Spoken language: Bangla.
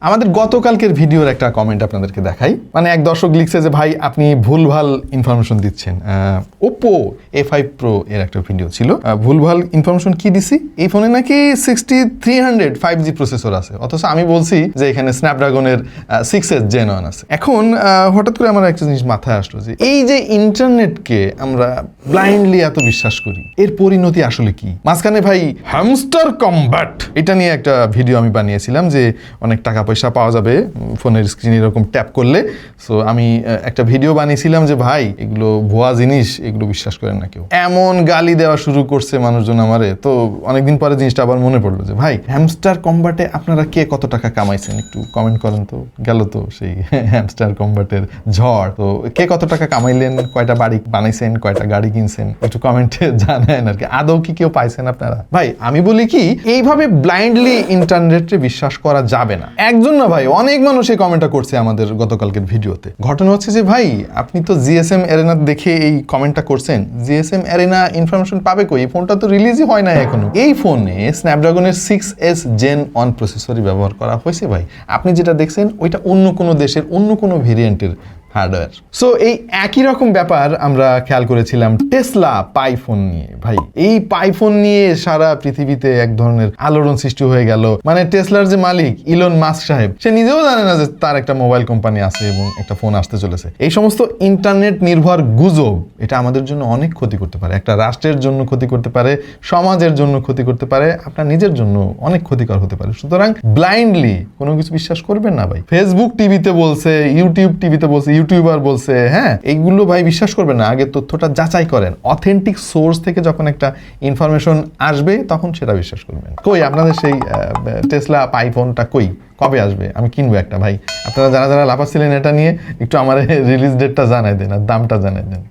আমাদের গতকালকের ভিডিওর একটা কমেন্ট আপনাদেরকে দেখাই। মানে এক দর্শক লিখছে যে ভাই আপনি ভুলভাল ইনফরমেশন দিচ্ছেন। ওপো A5 Pro এর একটা ভিডিও ছিল। ভুলভাল ইনফরমেশন কি দিছি? এই ফোনে নাকি 6300 5G প্রসেসর আছে, অথচ আমি বলছি যে এখানে স্ন্যাপড্রাগনের 6S Gen 1 আছে। এখন হঠাৎ করে আমার একটা জিনিস মাথায় আসলো যে এই যে ইন্টারনেটকে আমরা ব্লাইন্ডলি এত বিশ্বাস করি, এর পরিণতি আসলে কি? মাঝখানে ভাই হ্যামস্টার কম্ব্যাট এটা নিয়ে একটা ভিডিও আমি বানিয়েছিলাম যে অনেক টাকা পয়সা পাওয়া যাবে ফোনের স্ক্রিনে এরকম ট্যাপ করলে। সো আমি একটা ভিডিও বানিয়েছিলাম যে ভাই এগুলো ভুয়া জিনিস, এগুলো বিশ্বাস করেন না কেউ। এমন গালি দেওয়া শুরু করছে মানুষজন আমারে। তো অনেকদিন পরে জিনিসটা আবার মনে পড়লো যে ভাই হ্যামস্টার কম্ব্যাটে আপনারা কে কত টাকা কামাইছেন একটু কমেন্ট করেন তো। গেল তো সেই হ্যামস্টার কম্ব্যাটের ঝড়। তো কে কত টাকা কামাইলেন, কয়টা বাড়ি বানাইছেন, কয়টা গাড়ি কিনছেন, একটু কমেন্টে জানায়েন আর কি। আদৌ কি কেউ পাইছেন আপনারা? ভাই আমি বলি কি, এইভাবে ব্লাইন্ডলি ইন্টারনেটে বিশ্বাস করা যাবে না। একজন না ভাই, অনেক মানুষ এই কমেন্টটা করছে আমাদের গতকালকের ভিডিওতে। ঘটনা হচ্ছে যে ভাই আপনি তো GSM Arena দেখে এই কমেন্টটা করছেন। GSM Arena ইনফরমেশন পাবে কই? এই ফোনটা তো রিলিজই হয় না এখনো। এই ফোনে স্ন্যাপড্রাগনের 6S Gen 1 প্রসেসরই ব্যবহার করা হয়েছে ভাই। আপনি যেটা দেখছেন ওইটা অন্য কোনো দেশের অন্য কোনো ভেরিয়েন্টের হার্ডওয়্যার। সো এই একই রকম ব্যাপার আমরা খেয়াল করেছিলাম টেসলা পাই ফোন নিয়ে। ভাই এই পাই ফোন নিয়ে সারা পৃথিবীতে এক ধরনের আলোড়ন সৃষ্টি হয়ে গেল। মানে টেসলার যে মালিক ইলন মাস্ক সাহেব, সে নিজেও জানে না যে তার একটা মোবাইল কোম্পানি আছে এবং একটা ফোন আসতে চলেছে। এই সমস্ত ইন্টারনেট নির্ভর গুজব এটা আমাদের জন্য অনেক ক্ষতি করতে পারে, একটা রাষ্ট্রের জন্য ক্ষতি করতে পারে, সমাজের জন্য ক্ষতি করতে পারে, আপনার নিজের জন্য অনেক ক্ষতিকর হতে পারে। সুতরাং ব্লাইন্ডলি কোনো কিছু বিশ্বাস করবেন না ভাই। ফেসবুক টিভিতে বলছে, ইউটিউব টিভিতে বলছে, ইউটিউবার বলছে, হ্যাঁ এইগুলো ভাই বিশ্বাস করবেন না। আগে তথ্যটা যাচাই করেন, অথেন্টিক সোর্স থেকে যখন একটা ইনফরমেশন আসবে তখন সেটা বিশ্বাস করবেন। কই আপনাদের সেই টেসলা পাই ফোনটা কই, কবে আসবে? আমি কিনবো একটা ভাই। আপনারা যারা যারা লাফাচ্ছিলেন এটা নিয়ে একটু আমার রিলিজ ডেটটা জানাই দেন আর দামটা জানাই দেন।